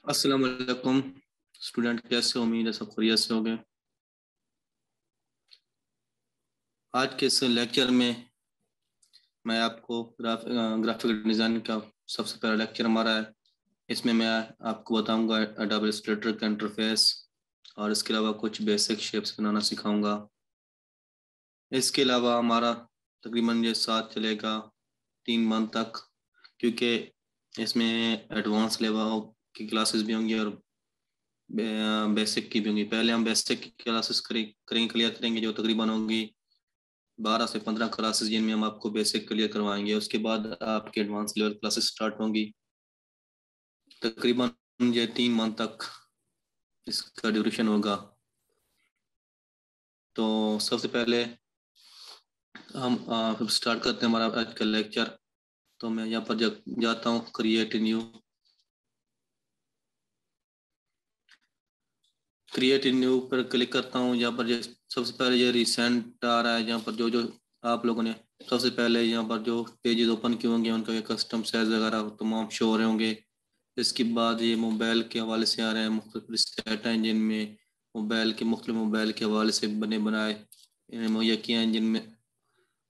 अस्सलाम वालेकुम स्टूडेंट, कैसे हो? उम्मीद है सब खैरियत से होंगे। आज के इस लेक्चर में मैं आपको ग्राफिक डिज़ाइन का सबसे पहला लेक्चर हमारा है। इसमें मैं आपको बताऊंगा एडोबी इलस्ट्रेटर का इंटरफेस और इसके अलावा कुछ बेसिक शेप्स बनाना सिखाऊंगा। इसके अलावा हमारा तकरीबन ये साथ चलेगा 3 मंथ तक, क्योंकि इसमें एडवांस लेवल की क्लासेस भी होंगी और बेसिक की भी होंगी। पहले हम बेसिक की क्लासेस करेंगे, क्लियर करेंगे, जो तकरीबन होंगी 12 से 15 क्लासेस, जिनमें हम आपको बेसिक क्लियर करवाएंगे। उसके बाद आपकी एडवांस लेवल क्लासेस स्टार्ट होंगी। तकरीबन ये 3 मंथ तक इसका ड्यूरेशन होगा। तो सबसे पहले हम स्टार्ट करते हैं हमारा आज का लेक्चर। तो मैं यहाँ पर जाता हूँ क्रिएट न्यू पर क्लिक करता हूँ। यहाँ पर सबसे पहले ये रिसेंट आ रहा है, जहाँ पर जो जो आप लोगों ने सबसे पहले यहाँ पर जो पेजेस ओपन किए होंगे उनका ये कस्टम साइज वगैरह तमाम शो हो रहे होंगे। इसके बाद ये मोबाइल के हवाले से आ रहे हैं, मुख्तलिफ सेट हैं जिनमें मोबाइल के हवाले से बने बनाए इन्हें मुहैया किए हैं जिनमें।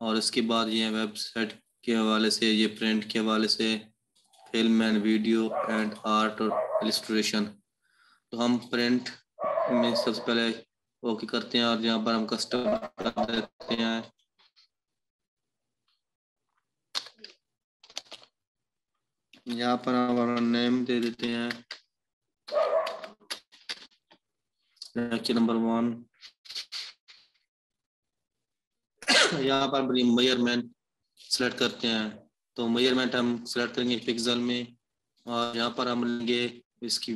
और इसके बाद ये वेबसाइट के हवाले से, ये प्रिंट के हवाले से, film and video and art और इलस्ट्रेशन। तो हम प्रिंट में सबसे पहले ओके करते हैं और यहाँ पर हम कस्टम कर देते हैं। यहाँ पर हम हमारा नेम दे देते हैं, लेक्चर नंबर 1। यहाँ पर मेजरमेंट सेलेक्ट करते हैं। तो मेजरमेंट हम सेलेक्ट करेंगे पिक्सल में, और यहाँ पर हम लेंगे इसकी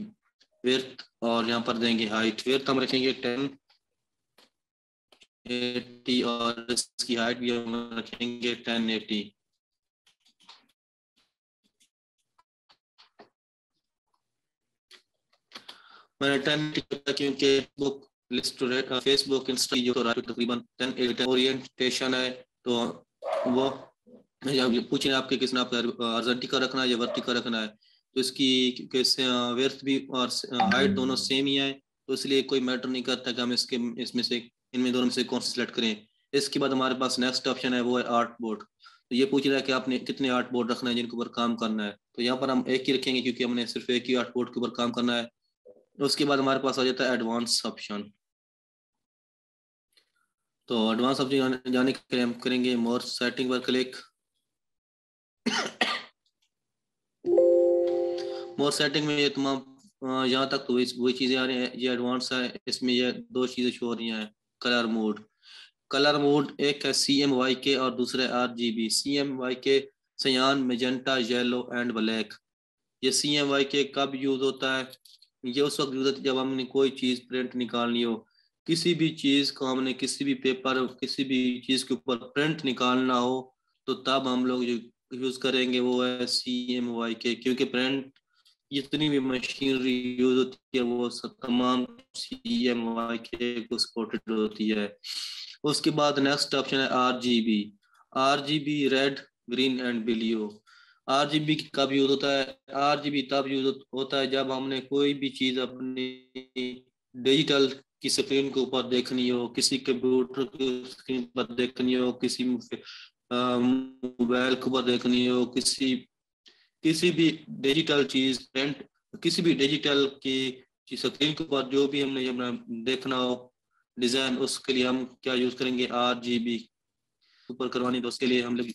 विड्थ और यहाँ पर देंगे हाइट। विड्थ हम रखेंगे 1080 और इसकी हाइट भी हम रखेंगे 1080। मैंने 1080 रखा क्योंकि फेसबुक इंस्टा जो तकरीबन 1080 ओरिएंटेशन है। तो वो पूछ रहे हैं आपके किसने आपका अर्जेंटी का रखना है या वर्टी का रखना है। तो इसकी कैसे वर्थ भी और हाइट दोनों सेम ही है, तो इसलिए कोई मैटर नहीं करता कि हम इसमें से इनमें दोनों में से कौन सा सिलेक्ट करें। इसके बाद हमारे पास नेक्स्ट ऑप्शन है, वो है आर्ट बोर्ड। तो ये पूछ रहा है कि आपने कितने आर्ट बोर्ड रखना है जिनके ऊपर काम करना है। तो यहाँ पर हम एक ही रखेंगे क्योंकि हमने सिर्फ एक ही आर्ट बोर्ड के ऊपर काम करना है। उसके बाद हमारे पास आ जाता है एडवांस ऑप्शन। तो एडवांस ऑप्शन जाने के लिए हम करेंगे मोर सेटिंग पर क्लिक। मोर सेटिंग में ये तमाम यहाँ तक तो वही चीज़ें आ रही हैं। ये एडवांस है, इसमें ये दो चीज़ें शो हो रही हैं। कलर मोड एक है CMYK और दूसरा है RGB। CMYK सयान, मेजेंटा, येलो एंड ब्लैक। ये CMYK कब यूज़ होता है? ये उस वक्त यूज़ होता है जब हमने कोई चीज़ प्रिंट निकालनी हो। किसी भी चीज़ को हमने किसी भी पेपर, किसी भी चीज़ के ऊपर प्रिंट निकालना हो, तो तब हम लोग जो यूज़ करेंगे वो है CMYK। क्योंकि प्रिंट जितनी भी मशीनरी यूज होती है वो सब तमाम CMYK को सपोर्टेड होती है। उसके बाद नेक्स्ट ऑप्शन है RGB। RGB red, green and blue. RGB कब यूज होता है? RGB तब यूज होता है जब हमने कोई भी चीज अपनी डिजिटल की स्क्रीन के ऊपर देखनी हो, किसी कंप्यूटर की स्क्रीन पर देखनी हो, किसी मोबाइल के ऊपर देखनी हो, किसी किसी भी डिजिटल चीज प्रिंट, किसी भी डिजिटल की स्क्रीन के ऊपर जो भी हमने जब देखना हो डिजाइन, उसके लिए हम क्या यूज करेंगे? RGB। ऊपर करवानी तो उसके लिए हम लोग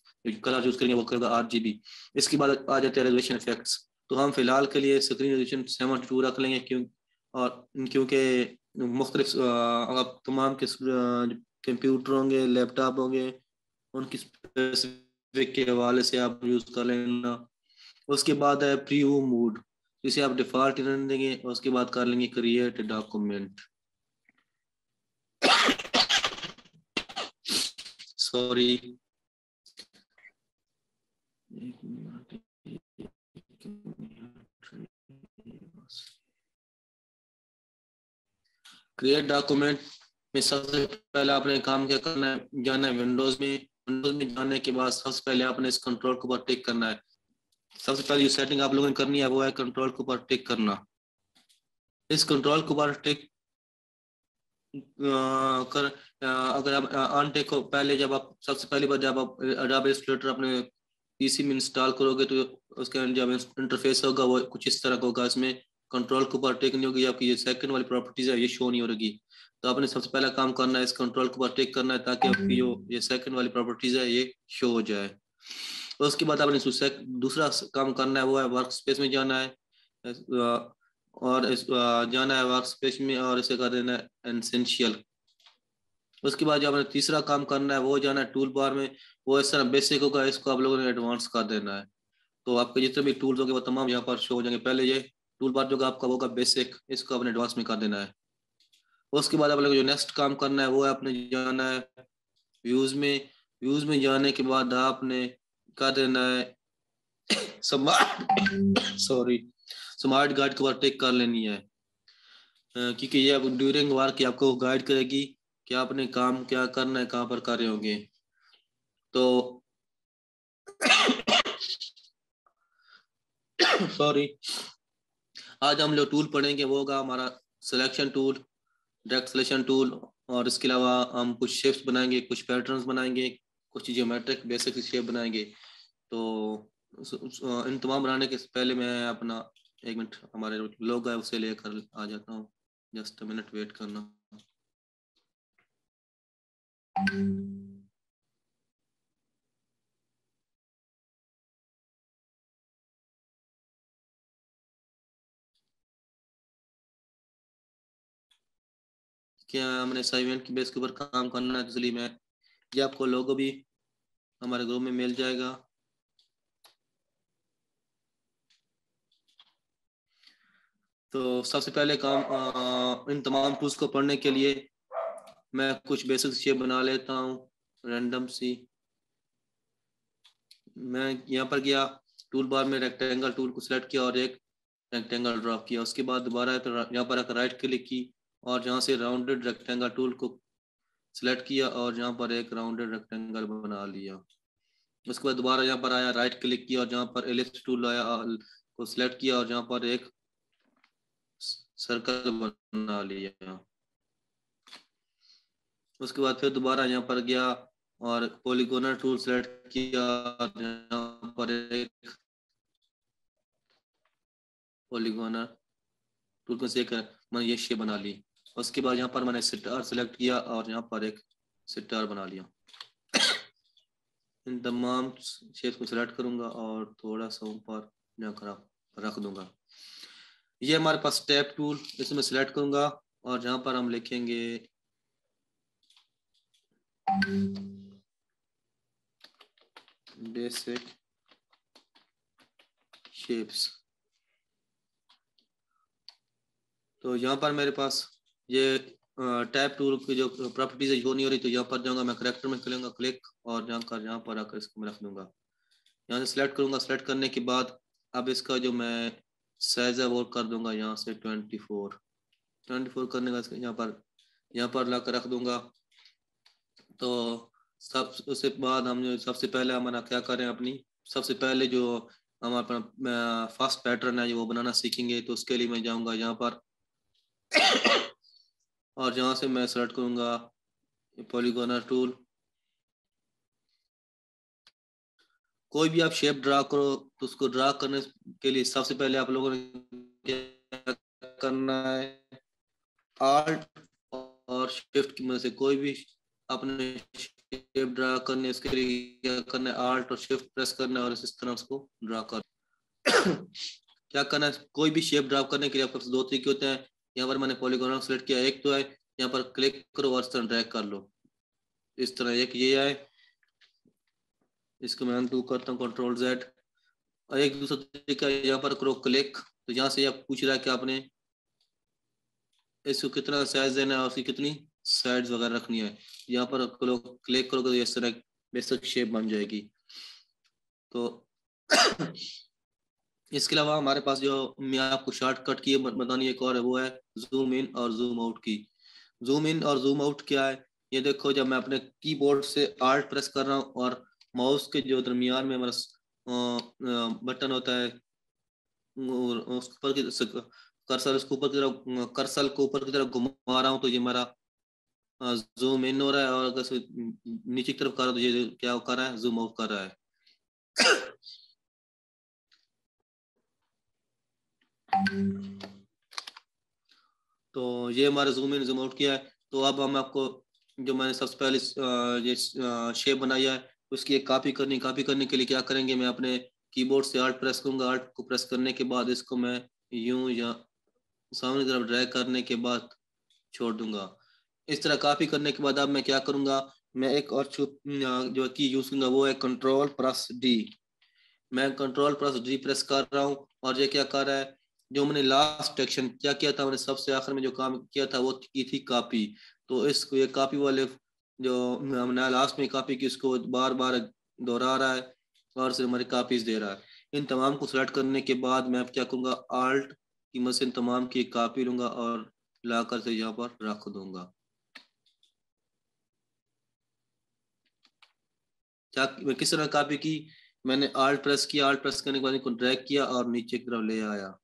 कलर यूज करेंगे, वो करेगा RGB। इसके बाद आ जाते हैं रेजोल्यूशन इफेक्ट्स। तो हम फिलहाल के लिए स्क्रीन रेजोल्यूशन 72 रख लेंगे, क्योंकि मुख्तलिफ आप तमाम के कंप्यूटर होंगे, लैपटॉप होंगे, उनकी स्पेसिफिक के हवाले से आप यूज कर लेना। उसके बाद है प्रीव्यू मोड, जिसे आप डिफॉल्ट रहने देंगे। उसके बाद कर लेंगे क्रिएट डॉक्यूमेंट। सॉरी, एक मिनट, क्रिएट डॉक्यूमेंट में सबसे पहले आपने काम क्या करना है, जाना है विंडोज में जाने के बाद सबसे पहले आपने इस कंट्रोल के ऊपर टिक करना है। सबसे पहले जो सेटिंग आप लोगों ने करनी है वो है कंट्रोल के ऊपर टिक करना। इस कंट्रोल के ऊपर टिक कर अगर आप अनटिक को पहले जब आप सबसे पहली बार जब आप अडोबे इलस्ट्रेटर अपने पीसी में इंस्टॉल करोगे तो उसका जब इंटरफेस होगा वो कुछ इस तरह का होगा। इसमें कंट्रोल के ऊपर टिक नहीं होगी, आपकी ये सेकंड वाली प्रॉपर्टीज है ये शो नहीं होगी। तो आपने सबसे पहला काम करना है इस कंट्रोल के ऊपर टिक करना है ताकि आपकी जो ये सेकंड वाली प्रॉपर्टीज है ये शो हो जाए। और उसके बाद आपने दूसरा काम करना है वो है वर्क स्पेस में जाना है और जाना है वर्क स्पेस में और इसे कर देना है एसेंशियल। उसके बाद जो आपने तीसरा काम करना है वो जाना है टूल बार में। वो इस तरह बेसिक होगा, इसको आप लोगों ने एडवांस कर देना है। तो आपके जितने भी टूल्स होंगे वो तमाम यहाँ पर शो हो जाएंगे। पहले ये टूल बार जो आपका होगा बेसिक, इसको आपने एडवांस में कर देना है। उसके बाद आप लोग जो नेक्स्ट काम करना है वो है आपने जाना है व्यूज में। व्यूज में जाने के बाद आपने कर देना है स्मार्ट गाइड के ऊपर टिक कर लेनी है क्योंकि ये अब ड्यूरिंग वर्क आपको गाइड करेगी कि आपने काम क्या करना है, कहाँ पर कर रहे होंगे। तो सॉरी, आज हम जो टूल पढ़ेंगे वो होगा हमारा selection tool, direct selection tool. और इसके अलावा हम कुछ शेप्स बनाएंगे, कुछ पैटर्न्स बनाएंगे, कुछ जियोमेट्रिक बेसिक शेप बनाएंगे। तो इन तमाम बनाने के पहले मैं अपना एक मिनट हमारे लोग है उसे लेकर आ जाता हूँ। जस्ट मिनट वेट करना। क्या हमने असाइनमेंट की बेस के ऊपर काम करना है, तो इसलिए मैं ये आपको लोगो भी हमारे ग्रुप में मिल जाएगा। तो सबसे पहले काम इन तमाम टूल्स को पढ़ने के लिए मैं कुछ बेसिक शेप बना लेता हूँ रैंडम सी। मैं यहाँ पर गया टूल बार में रेक्टेंगल टूल को सिलेक्ट किया और एक रेक्टेंगल ड्रॉ किया। उसके बाद दोबारा यहाँ पर आकर राइट क्लिक की और जहाँ से राउंडेड रेक्टेंगल टूल को सिलेक्ट किया और यहाँ पर एक राउंडेड रेक्टेंगल बना लिया। उसके बाद दोबारा यहाँ पर आया, राइट क्लिक किया और जहाँ पर एलिप्स टूल आया को सिलेक्ट किया और जहाँ पर एक सर्कल बना लिया। उसके बाद फिर दोबारा यहाँ पर गया और पॉलीगोनल टूल सेलेक्ट किया और यहाँ पर एक पॉलीगोनल टूल को से मैंने ये शेप बना ली। उसके बाद यहाँ पर मैंने स्टार सेलेक्ट किया और यहाँ पर एक स्टार बना लिया। इन तमाम शेप को सिलेक्ट करूंगा और थोड़ा सा ऊपर जाकर रख दूंगा। ये हमारे पास टैब टूल, इसमें सिलेक्ट करूंगा और जहाँ पर हम लिखेंगे बेसिक शेप्स। तो यहाँ पर मेरे पास ये टैब टूल की जो प्रॉपर्टीज है वो नहीं हो रही, तो यहाँ पर जाऊंगा मैं करेक्टर में करूंगा क्लिक और यहाँ पर आकर इसको मैं रख दूंगा। यहाँ से सिलेक्ट करूंगा। सिलेक्ट करने के बाद अब इसका जो मैं साइज है वो कर दूंगा यहाँ से 24 करने का यहाँ पर ला कर रख दूंगा। तो सब उसके बाद हम जो सबसे पहले हमारा क्या करें, अपनी सबसे पहले जो हमारा फर्स्ट पैटर्न है वो बनाना सीखेंगे। तो उसके लिए मैं जाऊंगा यहाँ पर और जहाँ से मैं सेलेक्ट करूंगा पॉलीगोनल टूल। कोई भी आप शेप ड्रा करो तो उसको ड्रा करने के लिए सबसे पहले आप लोगों ने क्या करना है, आल्ट और शिफ्ट की मदद से कोई भी अपने शेप ड्रा करने इसके लिए क्या करना है, आल्ट और शिफ्ट प्रेस करना है और इस तरह उसको ड्रा कर क्या करना है, कोई भी शेप ड्रा करने के लिए आपके पास दो तरीके होते हैं। यहाँ पर मैंने पॉलीगोनल सेलेक्ट किया, एक तो है यहाँ पर क्लिक करो और इस तरह ड्रैग कर लो। इस तरह एक ये है, इसको मैं अनडू करता हूँ कंट्रोल Z। और एक दूसरा तरीका यहाँ पर करो क्लिक, तो यहाँ से आप पूछ रहा है कि आपने इसको कितना साइज देना है और उसकी कितनी साइड्स वगैरह रखनी है। यहाँ पर क्लिक करोगे तो इस तरह बेसिक शेप बन जाएगी। तो इसके अलावा हमारे पास जो मैं आपको शॉर्टकट की बतानी एक और है, वो है जूम इन और जूम आउट की। जूम इन और जूम आउट क्या है, ये देखो जब मैं अपने कीबोर्ड से आल्ट प्रेस कर रहा हूँ और माउस के जो दरमियान में हमारा बटन होता है, उस ऊपर की कर्सर उसको ऊपर की तरफ, कर्सर को ऊपर की तरफ घुमा रहा हूँ तो ये हमारा जूम इन हो रहा है, और अगर नीचे की तरफ कर रहा हूँ तो ये क्या कर रहा है, जूम आउट कर रहा है। तो ये हमारा जूम इन जूम आउट किया है। तो अब हम आपको जो मैंने सबसे पहले ये शेप बनाया है उसकी एक कॉपी करने के लिए क्या करेंगे, मैं अपने कीबोर्ड से आल्ट प्रेस करूंगा, आल्ट को प्रेस करने के बाद इसको मैं यूं या सामने की तरफ ड्रैग करने के बाद छोड़ दूंगा। इस तरह कॉपी करने के बाद अब मैं क्या करूंगा, मैं एक और जो की यूज करूंगा वो है कंट्रोल प्लस डी। मैं कंट्रोल प्लस डी प्रेस कर रहा हूँ और ये क्या कर रहा है, जो मैंने लास्ट एक्शन क्या किया था, मैंने सबसे आखिर में जो काम किया था वो की थी कॉपी। तो इसको ये कॉपी वाले जो हमने लास्ट में कॉपी की उसको बार बार दोहरा रहा है और सिर्फ हमारी कॉपीज दे रहा है। इन तमाम को सेलेक्ट करने के बाद मैं अब क्या करूँगा, आल्ट की मदद से इन तमाम की कॉपी लूंगा और लाकर से यहाँ पर रख दूंगा। क्या मैं किस तरह कॉपी की, मैंने आल्ट प्रेस किया, आल्ट प्रेस करने के बाद इनको ड्रैग किया और नीचे की तरफ ले आया,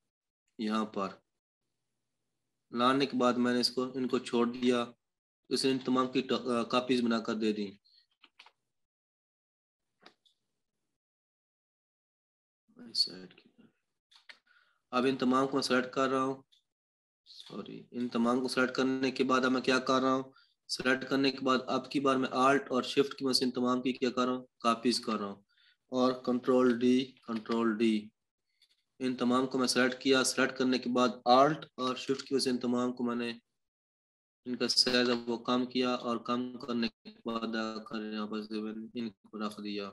यहाँ पर लाने के बाद मैंने इसको इनको छोड़ दिया, तो इसे इन तमाम की कॉपीज बनाकर दे दी। अब इन तमाम को मैं सेलेक्ट कर रहा हूँ, सॉरी, इन तमाम को सेलेक्ट करने के बाद अब मैं क्या कर रहा हूँ, सेलेक्ट करने के बाद अब की बार मैं आल्ट और शिफ्ट की मशीन तमाम की क्या कर रहा हूँ, कॉपीज कर रहा हूँ और कंट्रोल डी इन तमाम को मैं सेलेक्ट किया। सेलेक्ट करने के बाद आल्ट और शिफ्ट की मशीन तमाम को मैंने इनका साइज वो कम किया और कम करने के बाद आकर यहाँ पर से मैंने इनको रख दिया।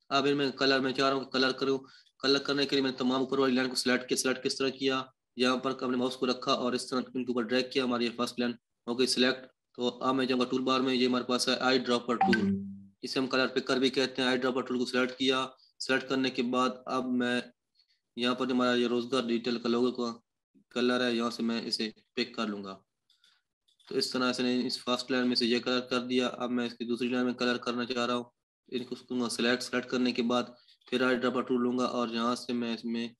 अब इनमें कलर मैं चाह रहा हूँ कलर करूँ, कलर करने के लिए मैंने तमाम ऊपर वाली लाइन को सिलेक्ट किया। सिलेक्ट किस तरह किया, यहाँ पर अपने माउस को रखा और इस तरह इनके ऊपर ड्रैग किया, हमारी फर्स्ट लाइन हो गई सिलेक्ट। तो अब मैं जाऊँगा टूल बार में, ये हमारे पास है आई ड्रॉपर टूल, इसे हम कलर पिकर भी कहते हैं। आई ड्रॉपर टूल को सिलेक्ट किया। सिलेक्ट करने के बाद अब मैं यहाँ पर जो हमारा ये रोजगार डिजिटल का लोगो का कलर है, यहाँ से मैं इसे पिक कर लूंगा। तो इस तरह से इस फर्स्ट लाइन में से ये कलर कर दिया। अब मैं इसकी दूसरी लाइन में कलर करना चाह रहा हूँ, इनको दूंगा सेलेक्ट। सेलेक्ट करने के बाद फिर आई ड्रॉपर टूल लूंगा और यहाँ से मैं इसमें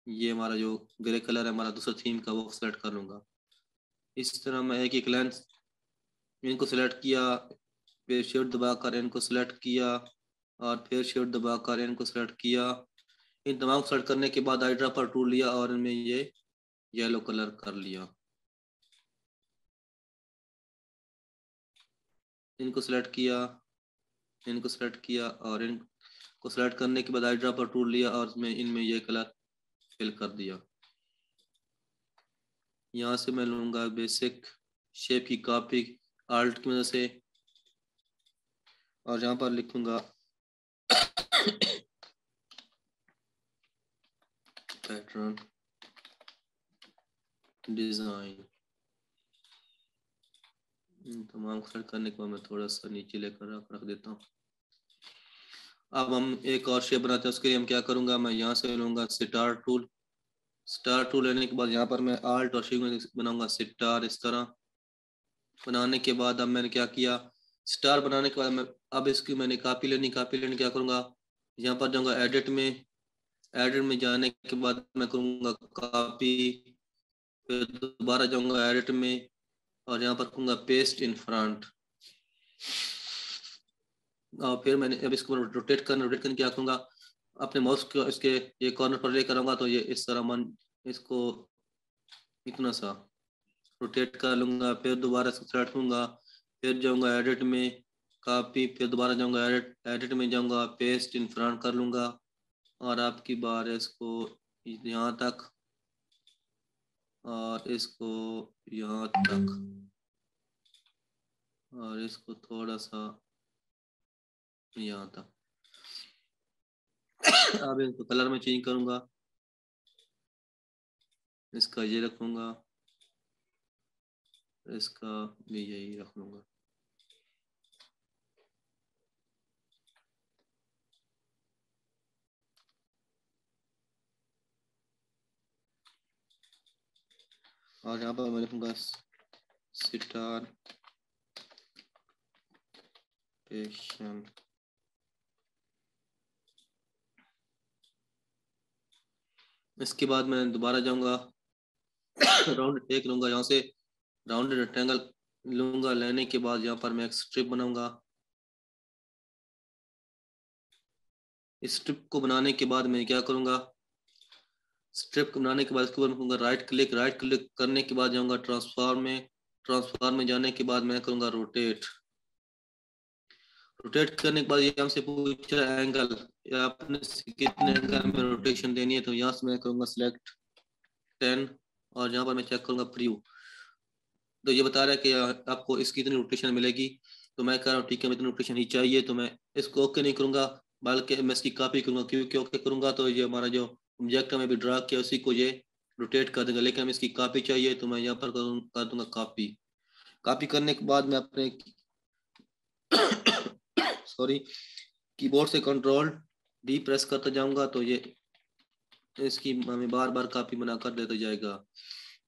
ये हमारा जो ग्रे कलर है हमारा दूसरा थीम का वो सेलेक्ट कर लूंगा। इस तरह मैं एक एक लाइन इनको सेलेक्ट किया, फिर शिफ्ट दबाकर इनको सेलेक्ट किया और फिर शिफ्ट दबाकर इनको सेलेक्ट किया। इन तमाम सेलेक्ट करने के बाद आई ड्रॉपर टूल लिया और इनमें ये येलो कलर कर लिया। इनको सेलेक्ट किया, इनको सेलेक्ट किया और इनको सेलेक्ट करने के बाद आई ड्रॉपर टूल लिया और इसमें इनमें ये कलर फिल कर दिया। यहाँ से मैं लूँगा बेसिक शेप की कॉपी आल्ट की मदद से और यहाँ पर लिखूंगा पैटर्न डिजाइन। तमाम सेलेक्ट करने के बाद मैं थोड़ा सा नीचे लेकर रख देता हूँ। अब हम एक और शेप बनाते हैं, उसके लिए हम क्या करूँगा, मैं यहाँ से लूँगा स्टार टूल। स्टार टूल लेने के बाद यहाँ पर मैं आल्ट और शिफ्ट में बनाऊंगा स्टार। इस तरह बनाने के बाद अब मैंने क्या किया, स्टार बनाने के बाद मैं अब इसकी मैंने कॉपी लेनी क्या करूँगा, यहाँ पर जाऊँगा एडिट में। एडिट में जाने के बाद मैं करूँगा कॉपी, फिर दोबारा जाऊँगा एडिट में और यहाँ पर करूँगा पेस्ट इन फ्रंट। और फिर मैंने अब इसको रोटेट करने क्या करूँगा, अपने माउस को इसके ये कॉर्नर पर लेकर आऊँगा तो ये इस तरह मन इसको इतना सा रोटेट कर लूँगा। फिर दोबारा इसको सेलेक्ट करूँगा, फिर जाऊँगा एडिट में कॉपी, फिर दोबारा जाऊँगा एडिट, एडिट में जाऊँगा पेस्ट इन फ्रंट कर लूँगा और आपकी बार है इसको यहाँ तक और इसको यहाँ तक और इसको थोड़ा सा यहाँ तक। अब इसको कलर में चेंज करूँगा, इसका ये रखूँगा, इसका भी यही रख लूँगा। और यहाँ पर मैं लिखूंगा सिटार पेशन। इसके बाद मैं दोबारा जाऊंगा राउंड एक लूंगा, यहाँ से राउंड रेक्टेंगल लूंगा। लेने के बाद यहाँ पर मैं एक स्ट्रिप बनाऊंगा। इस स्ट्रिप को बनाने के बाद मैं क्या करूंगा, स्ट्रिप बनाने के बाद इसके ऊपर कहूँगा राइट क्लिक करने के बाद जाऊंगा ट्रांसफॉर्म में जाने के बाद मैं करूंगा रोटेट करने के बाद ये हमसे पूछा एंगल, या आपने कितने एंगल में रोटेशन देनी है, तो यहाँ से मैं करूंगा सिलेक्ट 10 और यहाँ पर मैं चेक करूंगा प्रीव्यू। तो ये बता रहा है कि आपको इसकी इतनी रोटेशन मिलेगी, तो मैं कह रहा हूँ ठीक है मुझे इतनी रोटेशन ही चाहिए, तो मैं इसको ओके नहीं करूंगा बल्कि मैं इसकी कॉपी करूंगा, क्योंकि ओके करूंगा तो ये हमारा जो ऑब्जेक्ट में भी ड्रा किया उसी को ये रोटेट कर देगा, लेकिन हमें इसकी कॉपी चाहिए तो मैं यहाँ पर कर दूंगा कॉपी करने के बाद मैं अपने सॉरी कीबोर्ड से कंट्रोल D प्रेस करता जाऊंगा, तो ये इसकी हमें बार बार कॉपी बना कर देता जाएगा।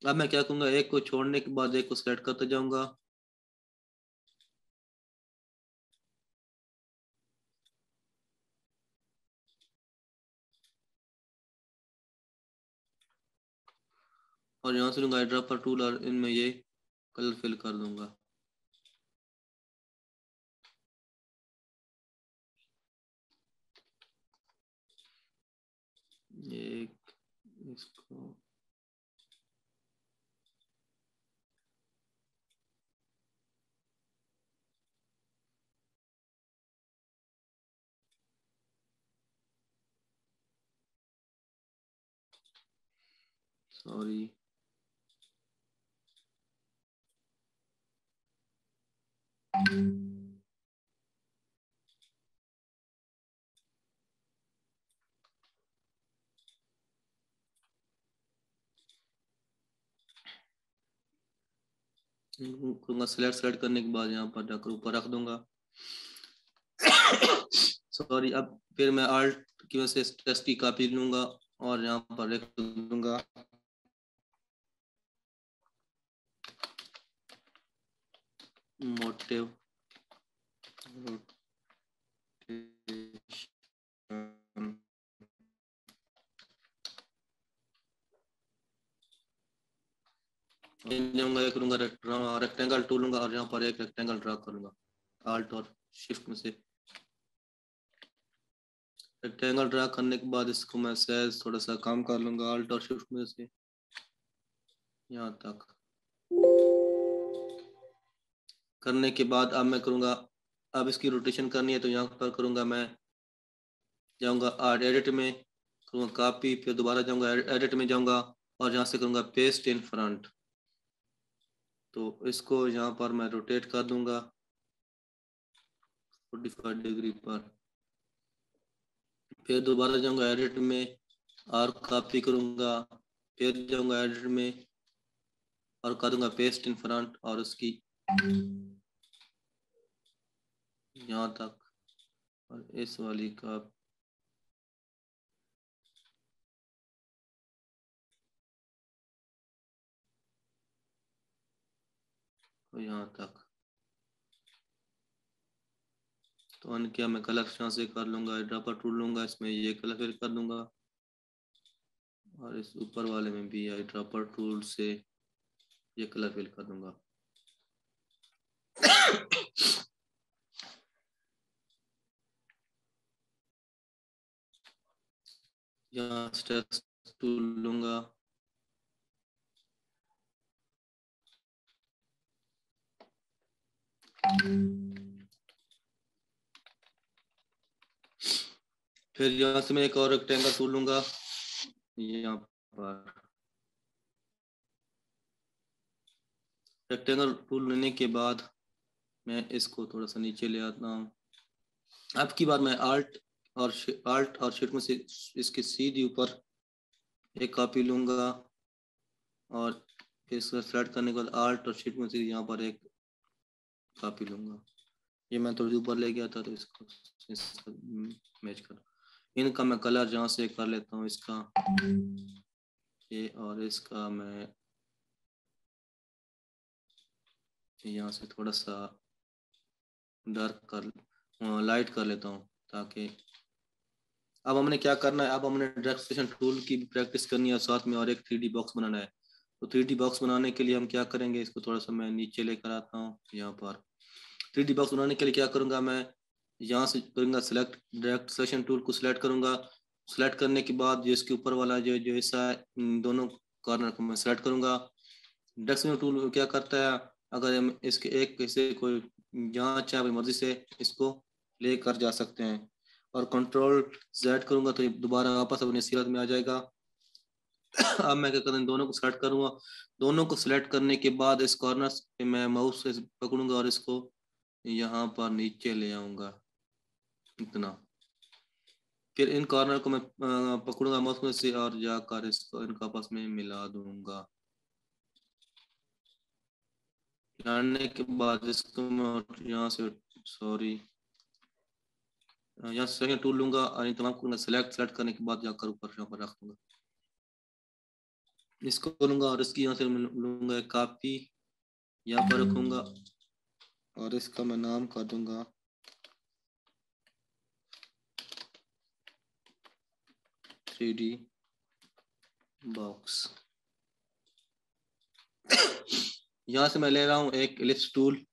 अब मैं क्या करूंगा, एक को छोड़ने के बाद एक को सेलेक्ट करता जाऊंगा। और यहाँ से लूंगा आई ड्रॉपर टूल और इनमें ये कलर फिल कर दूंगा। ये इसको सॉरी सेलेक्ट करने के बाद यहाँ पर जाकर ऊपर रख दूंगा। सॉरी अब फिर मैं आल्ट की वजह से टेक्स्ट की कॉपी लूंगा और यहाँ पर लिख दूंगा मोटिव करूंगा रेक्टेंगल टूल लूंगा और यहाँ पर एक रेक्टेंगल ड्रा करूंगा आल्ट और शिफ्ट में से। रेक्टेंगल ड्रा करने के बाद इसको मैं साइज थोड़ा सा कम कर लूंगा आल्ट और शिफ्ट में से यहाँ तक करने के बाद अब मैं करूंगा, अब इसकी रोटेशन करनी है तो यहाँ पर करूंगा, मैं जाऊंगा आर्ट एडिट में करूंगा कॉपी, फिर दोबारा जाऊंगा एडिट में जाऊंगा और यहाँ से करूंगा पेस्ट इन फ्रंट। तो इसको यहाँ पर मैं रोटेट कर दूंगा 45 डिग्री पर। फिर दोबारा जाऊंगा एडिट में और कॉपी करूंगा, फिर जाऊंगा एडिट में और कर दूंगा पेस्ट इन फ्रंट और उसकी यहाँ तक और इस वाली का यहाँ तक। तो अन क्या मैं कलर यहाँ से कर लूंगा, ड्रॉपर टूल लूंगा, इसमें ये कलर फिल कर दूंगा और इस ऊपर वाले में भी आई ड्रॉपर टूल से ये कलर फिल कर दूंगा। यहाँ स्ट्रेस टूल लूंगा फिर यहाँ से मैं एक और रेक्टेंगल टूल लूंगा, यहाँ पर रेक्टेंगल टूल लेने के बाद मैं इसको थोड़ा सा नीचे ले आता हूँ। अब की बार मैं आल्ट और शिफ्ट में से इसके सीधे ऊपर एक कॉपी लूंगा और फिर इसको सेलेक्ट करने के बाद आल्ट और शिफ्ट में से यहाँ पर एक कॉपी लूंगा। ये मैं थोड़ी ऊपर ले गया था तो इसको मैच कर। इनका मैं कलर जहाँ से कर लेता हूँ, इसका ये और इसका मैं यहाँ से थोड़ा सा डार्क कर, लाइट कर लेता हूँ ताकि अब हमने क्या करना है, अब हमने ड्रैग टूल की भी प्रैक्टिस करनी है, साथ में और एक 3D बॉक्स बनाना है। तो 3D बॉक्स बनाने के लिए हम क्या करेंगे, इसको थोड़ा सा मैं नीचे लेकर आता हूँ। यहाँ पर 3D बॉक्स बनाने के लिए क्या करूँगा, मैं यहाँ से करूँगा सिलेक्ट, डायरेक्ट सिलेक्शन टूल को सिलेक्ट करूँगा। सिलेक्ट करने के बाद जो इसके ऊपर वाला जो जो हिस्सा है, इन दोनों कॉर्नर को मैं सिलेक्ट करूँगा। डायरेक्ट सिलेक्शन टूल क्या करता है, अगर हम इसके एक हिस्से को जहाँ चाहे अपनी मर्जी से इसको लेकर जा सकते हैं, और कंट्रोल Z करूँगा तो ये दोबारा वापस अपनी सीरत में आ जाएगा। अब मैं क्या करूँ, दोनों को सिलेक्ट करूँगा। दोनों को सिलेक्ट करने के बाद इस कॉर्नर पे मैं माउस से पकड़ूंगा और इसको यहाँ पर नीचे ले आऊंगा इतना। फिर इन कॉर्नर को मैं पकड़ूंगा माउस में से और जाकर इसको इनका आपस में मिला दूंगा। मिलाने के बाद इसको मैं यहाँ से, सॉरी, यहाँ से सेकंड टूल लूंगा और इन तमाम को सेलेक्ट करने के बाद जाकर ऊपर यहाँ पर रख दूंगा। इसको लूंगा और इसकी यहाँ से लूंगा एक कॉपी, यहाँ पर रखूंगा और इसका मैं नाम कर दूंगा 3D बॉक्स। यहाँ से मैं ले रहा हूँ एक एलिप्स टूल,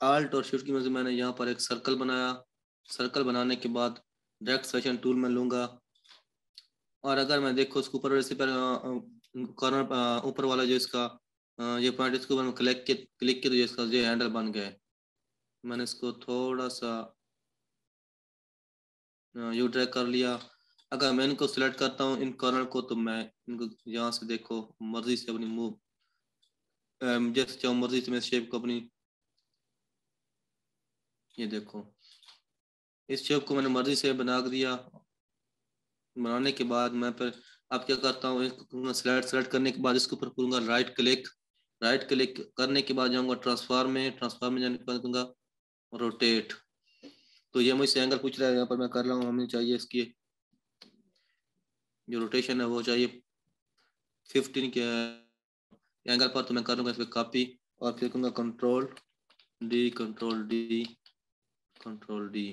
आल्ट और शिफ्ट की मदद से मैंने यहाँ पर एक सर्कल बनाया। सर्कल बनाने के बाद डायरेक्ट सिलेक्शन टूल में लूंगा, और अगर मैं देखो उसके ऊपर वैसे पर कॉर्नर ऊपर वाला जो इसका ये पॉइंट, इसके ऊपर मैं क्लिक किया तो इसका जो हैंडल बन गया है। मैंने इसको थोड़ा सा यू ड्रैग कर लिया। अगर मैं इनको सिलेक्ट करता हूँ इन कॉर्नर को, तो मैं इनको यहाँ से देखो मर्जी से अपनी मूव, जैसे चाहूँ मर्जी से मैं शेप को अपनी, ये देखो इस शेप को मैंने मर्जी से बना दिया। बनाने के बाद मैं फिर अब क्या करता हूँ, इसको सेलेक्ट करने के बाद इसके ऊपर करूँगा राइट क्लिक। राइट क्लिक करने के बाद जाऊँगा ट्रांसफॉर्म में, ट्रांसफॉर्म में जाने के बाद दूंगा रोटेट। तो ये मुझसे एंगल पूछ रहा है, यहाँ पर मैं कर रहा हूँ, हमें चाहिए इसकी जो रोटेशन है वो चाहिए 15 के एंगल पर। तो मैं करूँगा इस पर कॉपी और फिर करूँगा control D, control D, control D.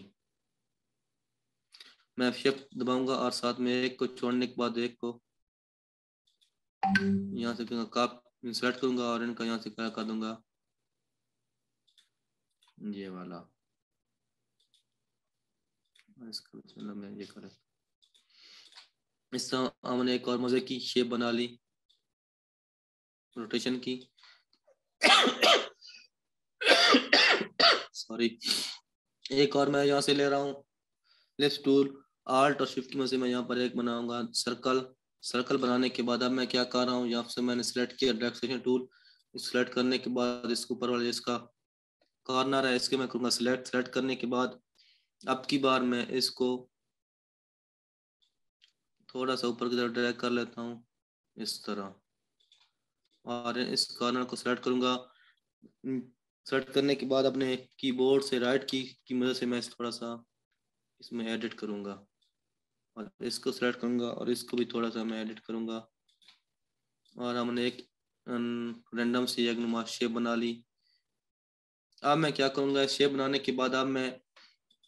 मैं शिफ्ट दबाऊंगा और साथ में एक को छोड़ने के बाद एक को यहाँ से कॉपी सेलेक्ट करूंगा और इनका यहाँ से क्या कर दूंगा, ये वाला। इसका मतलब मैं ये करें, इस तरह हमने एक और मजे की शेप बना ली रोटेशन की। सॉरी, एक और मैं यहाँ से ले रहा हूँ लेफ्ट टूल, आल्ट और शिफ्ट की मदद से मैं यहाँ पर एक बनाऊंगा सर्कल। सर्कल बनाने के बाद अब मैं क्या कर रहा हूँ, यहाँ से मैंने सिलेक्ट किया डायरेक्ट सिलेक्शन टूल। सिलेक्ट करने के बाद इसके ऊपर वाले इसका कॉर्नर है, इसके मैं करूँगा सिलेक्ट। सिलेक्ट करने के बाद अब की बार मैं इसको थोड़ा सा ऊपर की तरफ ड्रैग कर लेता हूँ इस तरह, और इस कॉर्नर को सिलेक्ट करूँगा। सेलेक्ट करने के बाद अपने कीबोर्ड से राइट की मदद से मैं थोड़ा सा इसमें एडिट करूँगा, और इसको सेलेक्ट करूँगा और इसको भी थोड़ा सा मैं एडिट करूँगा। और हमने एक रैंडम सी एक नुमा शेप बना ली। अब मैं क्या करूँगा, शेप बनाने के बाद अब मैं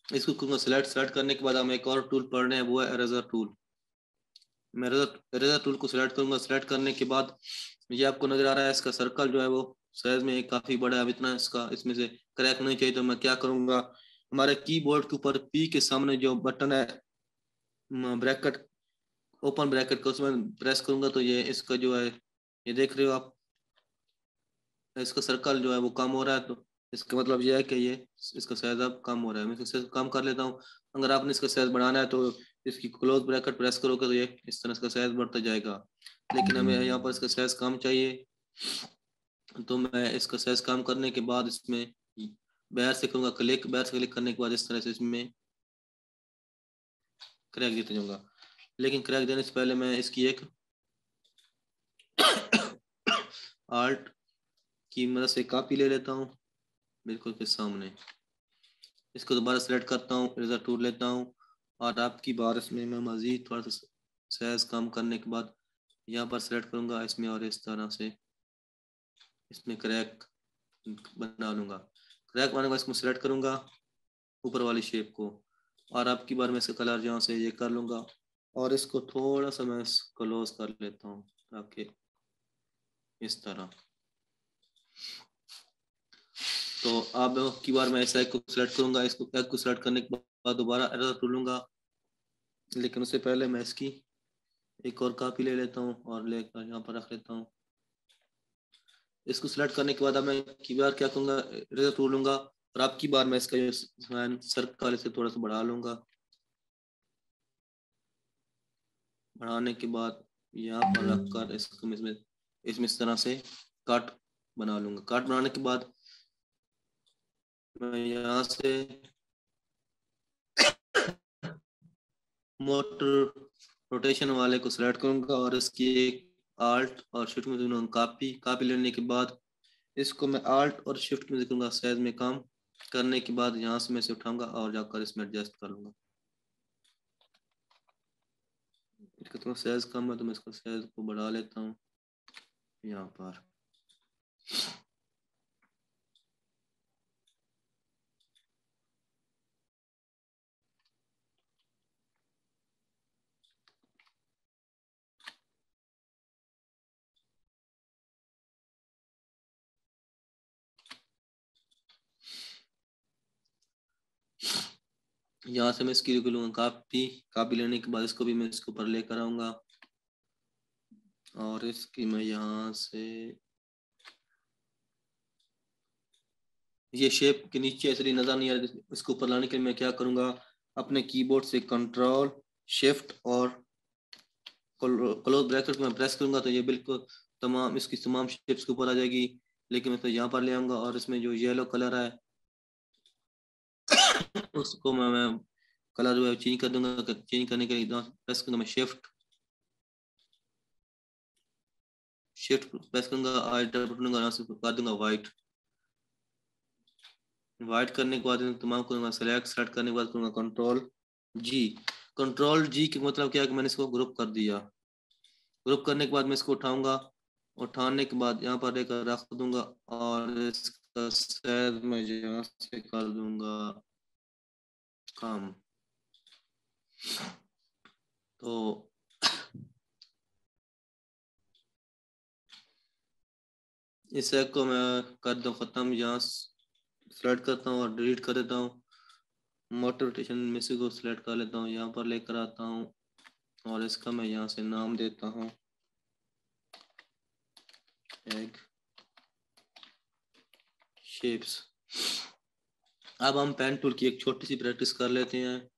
इसको करूँगा सिलेक्ट। सेलेक्ट करने के बाद हम एक और टूल पढ़ रहे हैं, वो है इरेजर टूल। मैं इरेजर टूल को सिलेक्ट करूँगा। सिलेक्ट करने के बाद ये आपको नजर आ रहा है, इसका सर्कल जो है वो साइज में काफी बड़ा है। अब इतना इसका इसमें से क्रैक नहीं चाहिए, तो मैं क्या करूँगा, हमारे कीबोर्ड के ऊपर पी के सामने जो बटन है ब्रैकेट, ओपन ब्रैकेट को उसमें प्रेस करूंगा तो ये इसका जो है, ये देख रहे हो आप, इसका सर्कल जो है वो कम हो रहा है। तो इसका मतलब ये है कि ये इसका साइज अब कम हो रहा है। मैं इसका साइज कम कर लेता हूँ। अगर आपने इसका साइज बढ़ाना है तो इसकी क्लोज ब्रैकेट प्रेस करोगे तो ये इस तरह इसका साइज बढ़ता जाएगा। लेकिन हमें यहाँ पर इसका साइज कम चाहिए, तो मैं इसका साइज कम करने के बाद इसमें बाहर से करूँगा क्लिक। बाहर से क्लिक करने के बाद इस तरह से इसमें क्रैक देते जाऊँगा। लेकिन क्रैक देने से पहले मैं इसकी एक आर्ट की मदद से कॉपी ले लेता हूँ बिल्कुल के सामने। इसको दोबारा सेलेक्ट करता हूँ, इरेजर टूल लेता हूँ, और आपकी बार इसमें मैं मज़ीद थोड़ा सा साइज कम करने के बाद यहाँ पर सेलेक्ट करूँगा इसमें, और इस तरह से इसमें क्रैक बना लूंगा। क्रैक बनाने के बाद इसको सिलेक्ट करूंगा ऊपर वाली शेप को, और अब की बार मैं इसका कलर यहाँ से ये कर लूंगा और इसको थोड़ा सा मैं क्लोज कर लेता हूँ ताकि इस तरह। तो अब की बार मैं इस एग को सिलेक्ट करूंगा, इसको एग को सिलेक्ट करने के बाद दोबारा एरर टूल लूंगा, लेकिन उससे पहले मैं इसकी एक और कॉपी ले लेता हूँ और लेकर यहाँ पर रख लेता हूँ। इसको सिलेक्ट करने के बाद अब मैं की बार क्या करूँगा, एरर टूल लूंगा और अब की बार मैं इसका जो सर्कल से थोड़ा सा बढ़ा लूंगा। बढ़ाने के बाद यहाँ पर रखकर इसको इसमें इस तरह से काट बना लूंगा। काट बनाने के बाद मैं यहाँ से मोटर रोटेशन वाले को सिलेक्ट करूंगा और इसकी एक आल्ट और शिफ्ट में दूंगा कॉपी लेने के बाद इसको मैं आल्ट और शिफ्ट में दूंगा साइज में काम करने के बाद यहाँ से मैं इसे उठाऊंगा और जाकर इसमें एडजस्ट कर लूंगा। इसका साइज कम है तो मैं इसका साइज को बढ़ा लेता हूँ यहाँ पर। यहाँ से मैं इसकी लूंगा कॉपी लेने के बाद इसको भी मैं इसके ऊपर लेकर आऊंगा और इसकी मैं यहाँ से ये शेप के नीचे इसलिए नजर नहीं आ रही, इसको ऊपर लाने के लिए मैं क्या करूंगा, अपने कीबोर्ड से कंट्रोल शिफ्ट और क्लोज ब्रैकेट में प्रेस करूंगा तो ये बिल्कुल इसकी तमाम शेप्स के ऊपर आ जाएगी। लेकिन मैं तो यहाँ पर ले आऊंगा और इसमें जो येलो कलर है उसको मैं कलर जो है चेंज कर दूंगा। चेंज करने के लिए प्रेस करूंगा मैं शिफ्ट प्रेस करूंगा, यहाँ से कर दूंगा वाइट करने के बाद तमाम करूंगा सेलेक्ट करने के बाद करूंगा जी। कंट्रोल जी का मतलब क्या है कि मैंने इसको ग्रुप कर दिया। ग्रुप करने के बाद मैं इसको उठाऊंगा, उठाने के बाद यहाँ पर लेकर रख दूंगा और इसका साइज मैं यहाँ से कर दूंगा कम। तो इस एग को मैं कर दूँ खत्म, यहाँ सेलेक्ट करता हूँ और डिलीट कर देता हूँ। मोटर रोटेशन में से को सिलेक्ट कर लेता हूँ, यहाँ पर लेकर आता हूँ और इसका मैं यहाँ से नाम देता हूँ एग शेप्स। अब हम पेन टूल की एक छोटी सी प्रैक्टिस कर लेते हैं।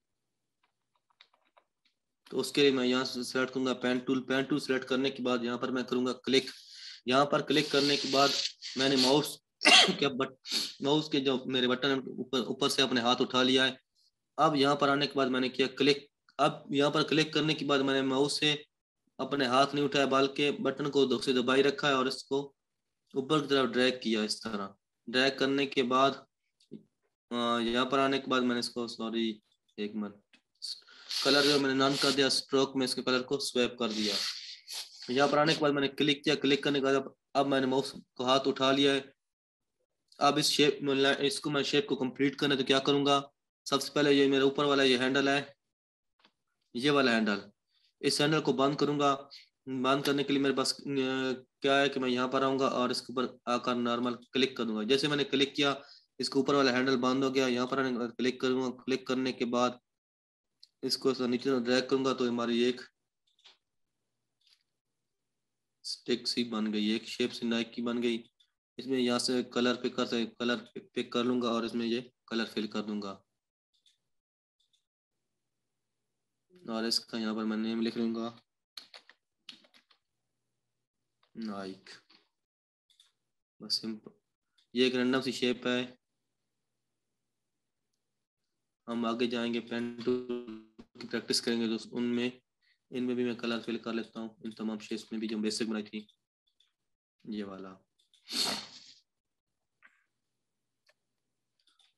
तो उसके लिए मैं यहाँ से सिलेक्ट करूंगा पेन टूल सिलेक्ट करने के बाद यहाँ पर मैं करूंगा क्लिक। यहाँ पर क्लिक करने के बाद मैंने माउस माउस के जो मेरे बटन ऊपर से अपने हाथ उठा लिया है। अब यहाँ पर आने के बाद मैंने किया क्लिक। अब यहाँ पर क्लिक करने के बाद मैंने माउस से अपने हाथ नहीं उठाया बल्कि बटन को से दबाई रखा है और इसको ऊपर की तरफ ड्रैग किया। इस तरह ड्रैग करने के बाद यहाँ पर आने के बाद मैंने इसको सॉरी एक मिनट कलर जो मैंने नॉन कर दिया, स्ट्रोक में इसके कलर को स्वैप कर दिया। यहाँ पर आने के बाद मैंने क्लिक किया, क्लिक करने के बाद अब मैंने माउस को हाथ उठा लिया है। अब इस शेप इसको मैं शेप को कंप्लीट करना है तो क्या करूंगा, सबसे पहले ये मेरे ऊपर वाला ये हैंडल है, ये वाला हैंडल, इस हैंडल को बंद करूंगा। बंद करने के लिए मेरे पास क्या है कि मैं यहाँ पर आऊंगा और इसके ऊपर आकर नॉर्मल क्लिक कर दूंगा। जैसे मैंने क्लिक किया इसके ऊपर वाला हैंडल बंद हो गया। यहाँ पर क्लिक करूंगा, क्लिक करने के बाद इसको नीचे ड्रैग करूंगा तो हमारी एक स्टिक सी बन गई, एक शेप सी नाइक की बन गई। इसमें यहाँ से कलर पिक कर लूंगा और इसमें ये कलर फिल कर दूंगा और इसका यहाँ पर मैं नेम लिख लूंगा नाइक। बस सिंपल, ये एक रैंडम सी शेप है। हम आगे जाएंगे पेन टूल की प्रैक्टिस करेंगे तो उनमें इनमें भी मैं कलर फिल कर लेता हूँ, इन तमाम शेप्स में भी जो बेसिक बनाई थी ये वाला।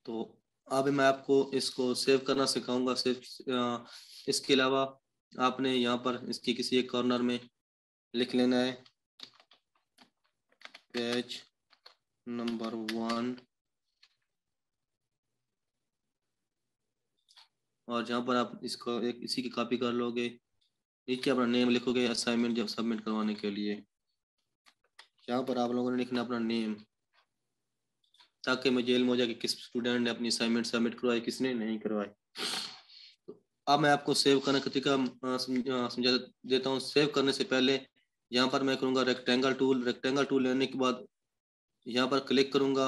तो अब मैं आपको इसको सेव करना सिखाऊंगा। सिर्फ इसके अलावा आपने यहाँ पर इसकी किसी एक कॉर्नर में लिख लेना है पेज नंबर 1 और जहाँ पर आप इसको एक इसी की कॉपी कर लोगे, नीचे अपना नेम लिखोगे असाइनमेंट जब सबमिट करवाने के लिए। यहाँ पर आप लोगों ने लिखना अपना नेम, ताकि मुझे इल्म हो जाए कि किस स्टूडेंट ने अपनी असाइनमेंट सबमिट करवाई, किसने नहीं करवाई। तो अब मैं आपको सेव करने का तरीका समझा देता हूँ। सेव करने से पहले यहाँ पर मैं करूँगा रेक्टेंगल टूल। रेक्टेंगल टूल लेने के बाद यहाँ पर क्लिक करूँगा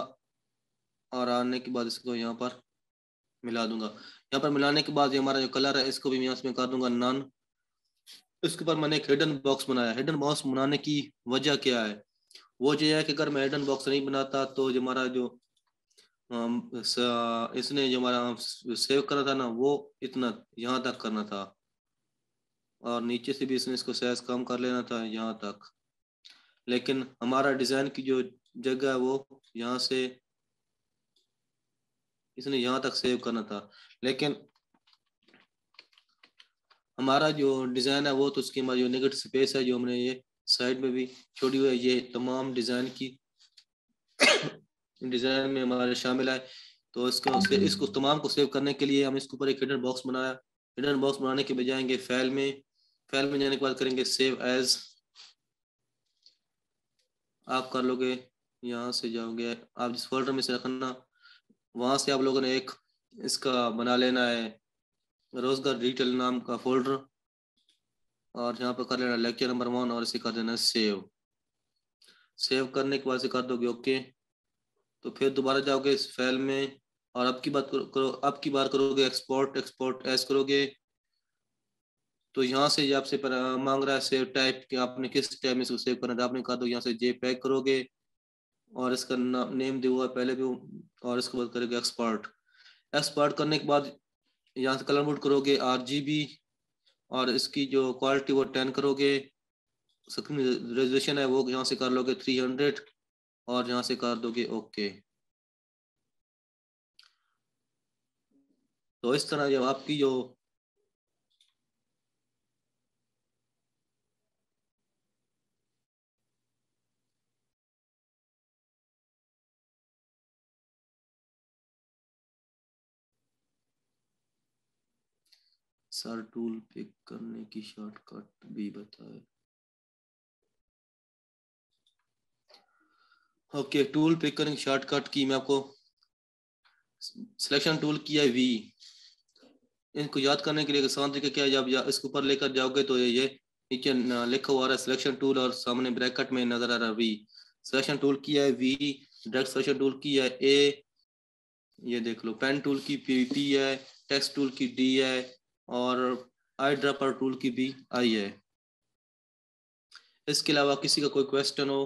और आने के बाद इसको यहाँ पर मिला दूंगा। यहाँ पर मिलाने के बाद ये हमारा जो कलर है इसको भी मैं इसमें कर दूंगा नन। इसके ऊपर मैंने एक हिडन बॉक्स बनाया। हिडन बॉक्स बनाने की वजह क्या है? वो जो है कि अगर मैं हिडन बॉक्स नहीं बनाता तो जो हमारा जो इसने जो हमारा सेव करना था ना, वो इतना यहाँ तक करना था और नीचे से भी इसने इसको साइज कम कर लेना था यहाँ तक। लेकिन हमारा डिजाइन की जो जगह है वो यहाँ से इसने यहाँ तक सेव करना था। लेकिन हमारा जो डिजाइन है वो तो उसकी हमारी जो नेगेटिव स्पेस है जो हमने ये साइड में भी छोड़ी हुई है, ये तमाम डिजाइन की डिजाइन में हमारे शामिल है। तो इसको तमाम को सेव करने के लिए हम इसके ऊपर एक हिडन बॉक्स बनाया। हिडन बॉक्स बनाने के बजाएंगे फाइल में जाने के बाद करेंगे सेव एज। आप कर लोगे, यहाँ से जाओगे, आप जिस फोल्डर में से रखना वहां से आप लोगों ने एक इसका बना लेना है रोजगार डिजिटल नाम का फोल्डर और यहाँ पर कर लेना लेक्चर नंबर 1 और इसे कर देना सेव। सेव करने के बाद से कर दोगे ओके। तो फिर दोबारा जाओगे इस फाइल में और अब की बार करोगे एक्सपोर्ट एज करोगे। तो यहाँ से ये आपसे मांग रहा है सेव टाइप कि आपने किस टाइप में इसको सेव करना है। आपने कहा तो यहाँ से JPEG करोगे और इसका नेम दिया हुआ है पहले भी, और इसके बाद करोगे एक्सपोर्ट करने के बाद यहाँ से कलर मोड करोगे RGB और इसकी जो क्वालिटी वो 10 करोगे। स्क्रीन रेजोल्यूशन है वो यहाँ से कर लोगे 300 और यहाँ से कर दोगे ओके। तो इस तरह जब आपकी जो सर टूल पिक करने की शॉर्टकट भी बताए। ओके, टूल पिक करने की शॉर्टकट की मैं आपको सिलेक्शन टूल की है V। इनको याद करने के लिए आसान तरीका क्या है, जब इसके ऊपर लेकर जाओगे तो ये नीचे लिखा हुआ है सिलेक्शन टूल और सामने ब्रैकेट में नजर आ रहा है V। सिलेक्शन टूल की है V, डायरेक्ट सिलेक्शन टूल की है A, ये देख लो, पेन टूल की P है, टेक्स्ट टूल की D है और आई ड्रॉपर टूल की भी I है। इसके अलावा किसी का कोई क्वेश्चन हो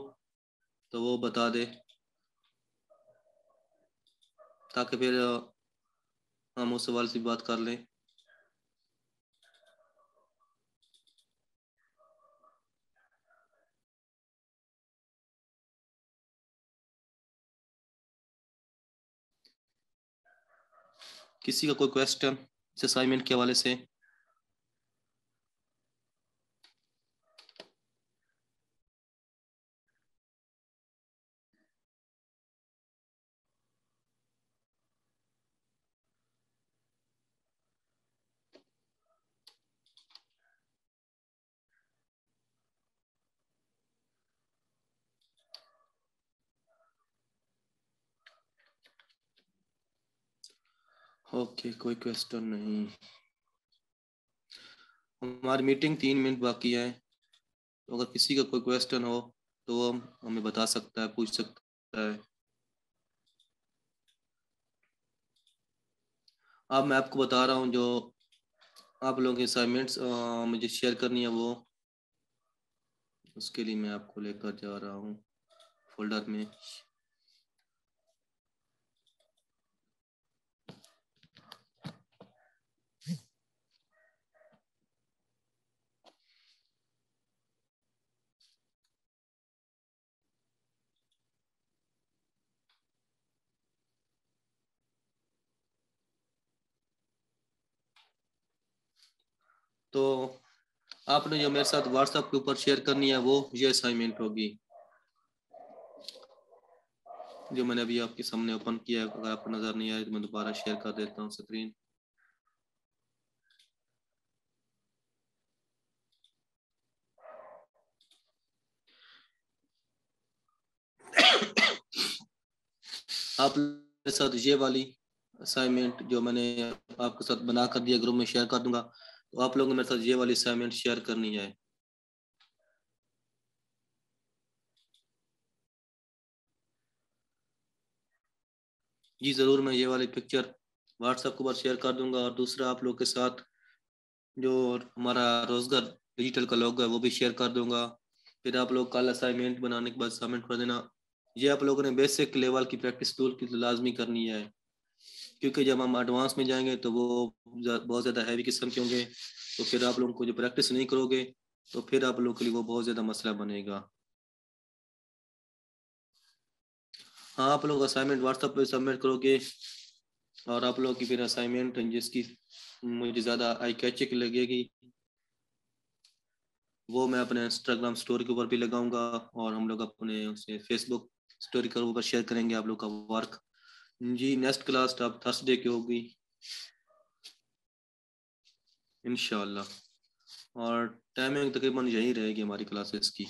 तो वो बता दे, ताकि फिर हम उस सवाल से बात कर लें। किसी का कोई क्वेश्चन इस असाइनमेंट के हवाले से? ओके, कोई क्वेश्चन नहीं। हमारी मीटिंग 3 मिनट बाकी है, तो अगर किसी का कोई क्वेश्चन हो तो वो हमें बता सकता है, पूछ सकता है। अब मैं आपको बता रहा हूँ जो आप लोगों की असाइनमेंट्स मुझे शेयर करनी है, वो उसके लिए मैं आपको लेकर जा रहा हूँ फोल्डर में। तो आपने जो मेरे साथ व्हाट्सएप के ऊपर शेयर करनी है वो ये असाइनमेंट होगी। जो मैंने अभी आपके सामने ओपन किया है, अगर आपको नजर नहीं आए तो मैं दोबारा शेयर कर देता हूँ स्क्रीन। आप मेरे साथ ये वाली असाइनमेंट जो मैंने आपके साथ बना कर दिया ग्रुप में शेयर कर दूंगा, तो आप लोगों ने मेरे साथ ये वाली असाइनमेंट शेयर करनी है। जी ज़रूर, मैं ये वाली पिक्चर व्हाट्सएप के ऊपर शेयर कर दूंगा। और दूसरा आप लोग के साथ जो हमारा रोजगार डिजिटल का लोगो है वो भी शेयर कर दूंगा। फिर आप लोग कल असाइनमेंट बनाने के बाद सबमिट कर देना। ये आप लोगों ने बेसिक लेवल की प्रैक्टिस टूल की तो लाजमी करनी है, क्योंकि जब हम एडवांस में जाएंगे तो वो बहुत ज़्यादा हैवी किस्म के होंगे। तो फिर आप लोगों को जो प्रैक्टिस नहीं करोगे तो फिर आप लोगों के लिए वो बहुत ज़्यादा मसला बनेगा। हाँ, आप लोग असाइनमेंट व्हाट्सएप पे सबमिट करोगे, और आप लोग की फिर असाइनमेंट जिसकी मुझे ज़्यादा आई कैचिंग लगेगी वो मैं अपने इंस्टाग्राम स्टोरी के ऊपर भी लगाऊंगा, और हम लोग अपने उसे फेसबुक स्टोरी के ऊपर शेयर करेंगे आप लोग का वर्क। जी नेक्स्ट क्लास अब थर्सडे की होगी इंशाल्लाह, और टाइमिंग तकरीबन यही रहेगी हमारी क्लासेस की।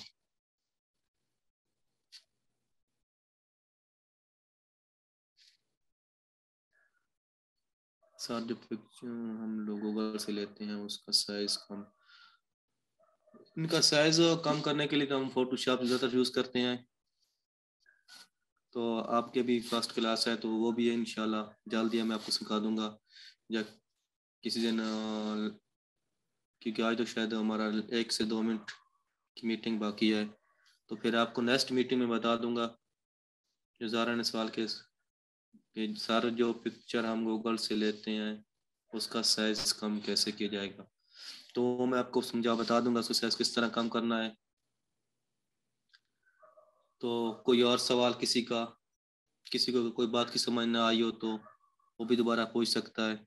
सर जो पिक्चर हम लोग गूगल से लेते हैं उसका साइज कम, इनका साइज कम करने के लिए तो हम फोटोशॉप ज़्यादा यूज़ करते हैं। तो आपके भी फर्स्ट क्लास है तो वो भी है इंशाल्लाह, जल्दी मैं आपको सिखा दूंगा या किसी दिन क्योंकि आज तो शायद हमारा 1 से 2 मिनट की मीटिंग बाकी है। तो फिर आपको नेक्स्ट मीटिंग में बता दूंगा जो ज़ारा ने सवाल के कि सारे जो पिक्चर हम गूगल से लेते हैं उसका साइज कम कैसे किया जाएगा, तो वो मैं आपको समझा बता दूंगा उसका साइज किस तरह कम करना है। तो कोई और सवाल किसी का, किसी को कोई बात की समझ ना आई हो तो वो भी दोबारा पूछ सकता है।